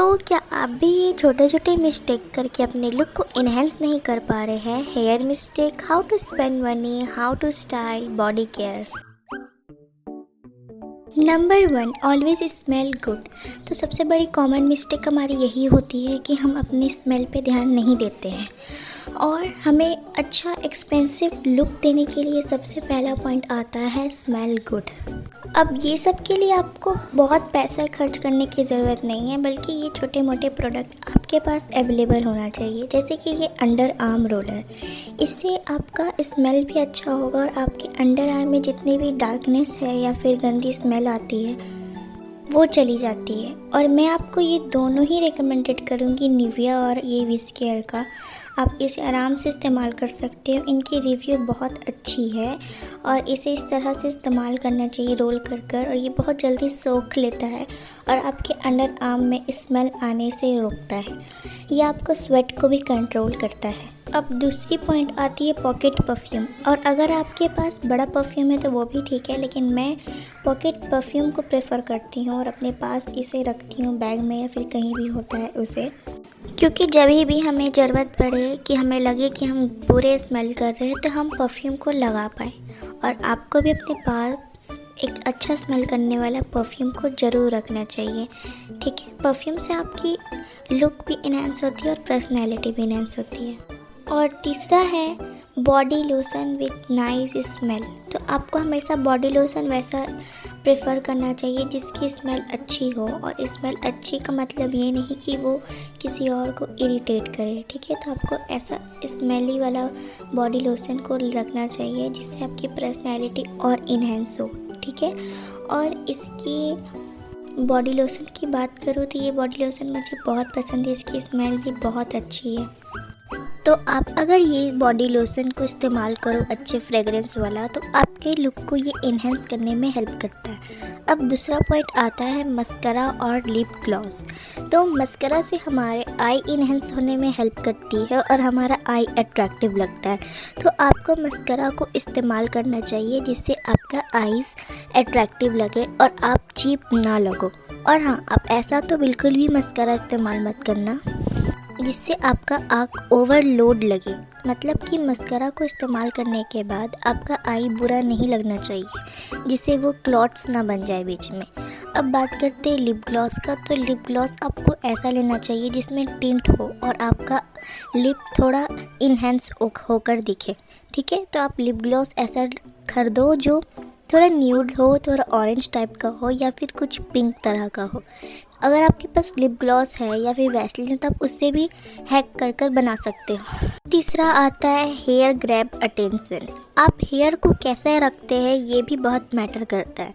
तो क्या आप भी ये छोटे छोटे मिस्टेक करके अपने लुक को इन्हेंस नहीं कर पा रहे हैं? Hair mistake, how to spend money, how to style, body care. Number 1, always smell good. तो सबसे बड़ी कॉमन मिस्टेक हमारी यही होती है कि हम अपनी स्मेल पे ध्यान नहीं देते हैं और हमें अच्छा एक्सपेंसिव लुक देने के लिए सबसे पहला पॉइंट आता है स्मेल गुड। अब ये सब के लिए आपको बहुत पैसा खर्च करने की ज़रूरत नहीं है, बल्कि ये छोटे मोटे प्रोडक्ट आपके पास अवेलेबल होना चाहिए। जैसे कि ये अंडर आर्म रोलर, इससे आपका स्मेल भी अच्छा होगा और आपके अंडर आर्म में जितनी भी डार्कनेस है या फिर गंदी स्मेल आती है वो चली जाती है। और मैं आपको ये दोनों ही रिकमेंडेड करूँगी, निविया और ये विश केयर का। आप इसे आराम से इस्तेमाल कर सकते हो, इनकी रिव्यू बहुत अच्छी है और इसे इस तरह से इस्तेमाल करना चाहिए रोल कर और ये बहुत जल्दी सोख लेता है और आपके अंडर आर्म में स्मेल आने से रोकता है। ये आपको स्वेट को भी कंट्रोल करता है। अब दूसरी पॉइंट आती है पॉकेट परफ्यूम। और अगर आपके पास बड़ा परफ्यूम है तो वो भी ठीक है, लेकिन मैं पॉकेट परफ्यूम को प्रेफर करती हूँ और अपने पास इसे रखती हूँ बैग में या फिर कहीं भी होता है उसे, क्योंकि जब भी हमें ज़रूरत पड़े कि हमें लगे कि हम बुरे स्मेल कर रहे हैं तो हम परफ्यूम को लगा पाएँ। और आपको भी अपने पास एक अच्छा स्मेल करने वाला परफ्यूम को ज़रूर रखना चाहिए, ठीक है। परफ्यूम से आपकी लुक भी इन्हेंस होती है और पर्सनैलिटी भी इन्हेंस होती है। और तीसरा है body lotion with nice smell. तो आपको हमेशा बॉडी लोशन वैसा प्रेफर करना चाहिए जिसकी स्मेल अच्छी हो, और स्मेल अच्छी का मतलब ये नहीं कि वो किसी और को इरिटेट करे, ठीक है। तो आपको ऐसा स्मेली वाला बॉडी लोशन को रखना चाहिए जिससे आपकी पर्सनैलिटी और इन्हेंस हो, ठीक है। और इसकी बॉडी लोशन की बात करूँ तो ये बॉडी लोशन मुझे बहुत पसंद है, इसकी स्मेल भी बहुत अच्छी है। तो आप अगर ये बॉडी लोशन को इस्तेमाल करो अच्छे फ्रेगरेंस वाला, तो आपके लुक को ये इन्हेंस करने में हेल्प करता है। अब दूसरा पॉइंट आता है मस्करा और लिप ग्लॉस। तो मस्करा से हमारे आई इन्हेंस होने में हेल्प करती है और हमारा आई अट्रैक्टिव लगता है। तो आपको मस्करा को इस्तेमाल करना चाहिए जिससे आपका आईज़ अट्रैक्टिव लगे और आप चीप ना लगो। और हाँ, आप ऐसा तो बिल्कुल भी मस्करा इस्तेमाल मत करना जिससे आपका आँख ओवरलोड लगे। मतलब कि मस्करा को इस्तेमाल करने के बाद आपका आई बुरा नहीं लगना चाहिए, जिससे वो क्लॉट्स ना बन जाए बीच में। अब बात करते हैं लिप ग्लॉस का। तो लिप ग्लॉस आपको ऐसा लेना चाहिए जिसमें टिंट हो और आपका लिप थोड़ा इन्हेंस होकर दिखे, ठीक है। तो आप लिप ग्लॉस ऐसा खरीदो जो थोड़ा न्यूड हो, थोड़ा ऑरेंज टाइप का हो या फिर कुछ पिंक तरह का हो। अगर आपके पास लिप ग्लॉस है या फिर वैसलीन है तो आप उससे भी हैक कर बना सकते हो। तीसरा आता है हेयर ग्रैब अटेंशन। आप हेयर को कैसे रखते हैं ये भी बहुत मैटर करता है।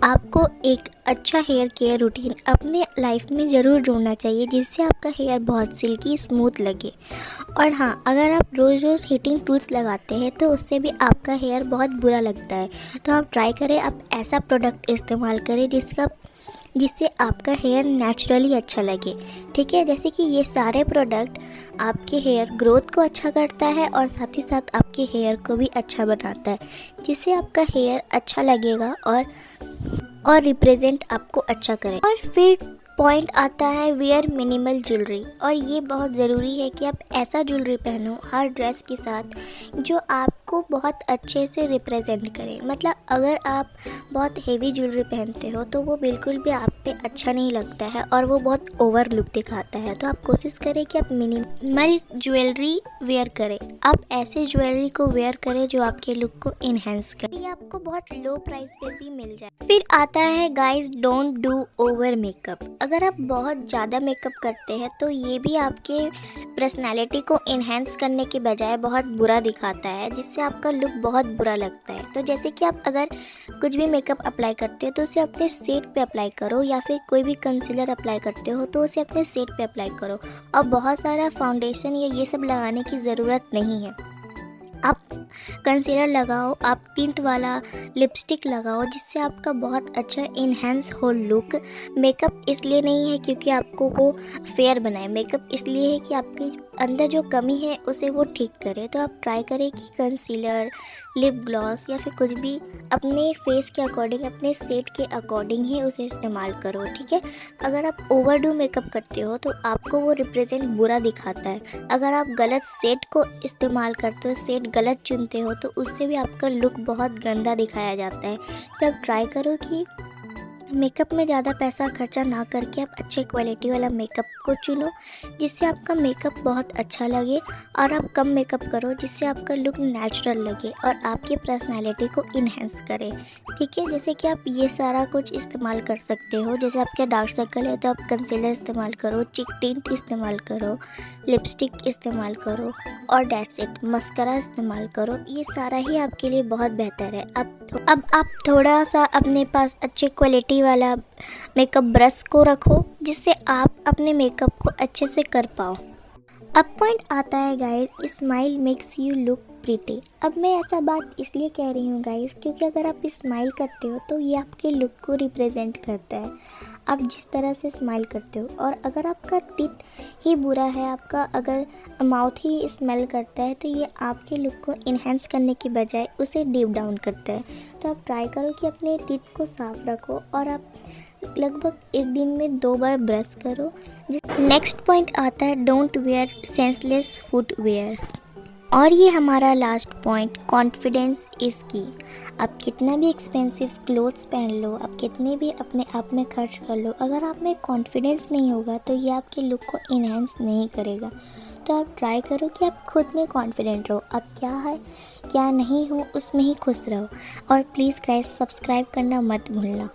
आपको एक अच्छा हेयर केयर रूटीन अपने लाइफ में ज़रूर जोड़ना चाहिए जिससे आपका हेयर बहुत सिल्की स्मूथ लगे। और हाँ, अगर आप रोज़ रोज़ हीटिंग टूल्स लगाते हैं तो उससे भी आपका हेयर बहुत बुरा लगता है। तो आप ट्राई करें, आप ऐसा प्रोडक्ट इस्तेमाल करें जिससे आपका हेयर नेचुरली अच्छा लगे, ठीक है। जैसे कि ये सारे प्रोडक्ट आपके हेयर ग्रोथ को अच्छा करता है और साथ ही साथ आपके हेयर को भी अच्छा बनाता है, जिससे आपका हेयर अच्छा लगेगा और रिप्रेजेंट आपको अच्छा करे। और फिर पॉइंट आता है वेयर मिनिमल ज्वेलरी। और ये बहुत ज़रूरी है कि आप ऐसा ज्वेलरी पहनो हर ड्रेस के साथ जो आपको बहुत अच्छे से रिप्रेजेंट करे। मतलब अगर आप बहुत हेवी ज्वेलरी पहनते हो तो वो बिल्कुल भी आप पे अच्छा नहीं लगता है और वो बहुत ओवर लुक दिखाता है। तो आप कोशिश करें कि आप मिनिमल ज्वेलरी वेयर करें। आप ऐसे ज्वेलरी को वेयर करें जो आपके लुक को इन्हेंस करे, ये आपको बहुत लो प्राइस पे भी मिल जाए। फिर आता है guys, don't do over makeup. अगर आप बहुत ज़्यादा मेकअप करते हैं तो ये भी आपके पर्सनालिटी को इन्हेंस करने के बजाय बहुत बुरा दिखाता है, जिससे आपका लुक बहुत बुरा लगता है। तो जैसे कि आप अगर कुछ भी मेकअप अप्लाई करते हो तो उसे अपने सेट पे अप्लाई करो, या फिर कोई भी कंसीलर अप्लाई करते हो तो उसे अपने सेट पे अप्लाई करो। और बहुत सारा फाउंडेशन या ये सब लगाने की ज़रूरत नहीं है। आप कंसीलर लगाओ, आप टिंट वाला लिपस्टिक लगाओ, जिससे आपका बहुत अच्छा इन्हेंस हो लुक। मेकअप इसलिए नहीं है क्योंकि आपको वो फेयर बनाए, मेकअप इसलिए है कि आपके अंदर जो कमी है उसे वो ठीक करे। तो आप ट्राई करें कि कंसीलर, लिप ग्लॉस या फिर कुछ भी अपने फेस के अकॉर्डिंग, अपने सेट के अकॉर्डिंग ही उसे इस्तेमाल करो, ठीक है। अगर आप ओवरडू मेकअप करते हो तो आपको वो रिप्रेजेंट बुरा दिखाता है। अगर आप गलत सेट को इस्तेमाल करते हो, सेट गलत चुनते हो, तो उससे भी आपका लुक बहुत गंदा दिखाया जाता है। तो आप ट्राई करो कि मेकअप में ज़्यादा पैसा खर्चा ना करके आप अच्छे क्वालिटी वाला मेकअप को चुनो, जिससे आपका मेकअप बहुत अच्छा लगे, और आप कम मेकअप करो जिससे आपका लुक नेचुरल लगे और आपकी पर्सनालिटी को इन्हेंस करे, ठीक है। जैसे कि आप ये सारा कुछ इस्तेमाल कर सकते हो। जैसे आपके डार्क सर्कल है तो आप कंसीलर इस्तेमाल करो, चिक टिंट इस्तेमाल करो, लिपस्टिक इस्तेमाल करो, और डेट्स इट, मस्करा इस्तेमाल करो। ये सारा ही आपके लिए बहुत बेहतर है। अब आप थोड़ा सा अपने पास अच्छे क्वालिटी वाला मेकअप ब्रश को रखो, जिससे आप अपने मेकअप को अच्छे से कर पाओ। अब पॉइंट आता है guys, smile makes you look pretty. अब मैं ऐसा बात इसलिए कह रही हूँ गाइस, क्योंकि अगर आप स्माइल करते हो तो ये आपके लुक को रिप्रेजेंट करता है, आप जिस तरह से स्माइल करते हो। और अगर आपका टीथ ही बुरा है, आपका अगर माउथ ही स्मेल करता है, तो ये आपके लुक को इन्हेंस करने की बजाय उसे डीप डाउन करता है। तो आप ट्राई करो कि अपने टीथ को साफ रखो, और आप लगभग एक दिन में 2 बार ब्रश करो। नेक्स्ट पॉइंट आता है, डोंट वेयर सेंसलेस फुटवेयर। और ये हमारा लास्ट पॉइंट, कॉन्फिडेंस इज़ की। आप कितना भी एक्सपेंसिव क्लोथ्स पहन लो, आप कितने भी अपने आप में खर्च कर लो, अगर आप में कॉन्फिडेंस नहीं होगा तो ये आपके लुक को इन्हेंस नहीं करेगा। तो आप ट्राई करो कि आप खुद में कॉन्फिडेंट रहो, आप क्या है क्या नहीं हो उसमें ही खुश रहो। और प्लीज़ गाइस, सब्सक्राइब करना मत भूलना।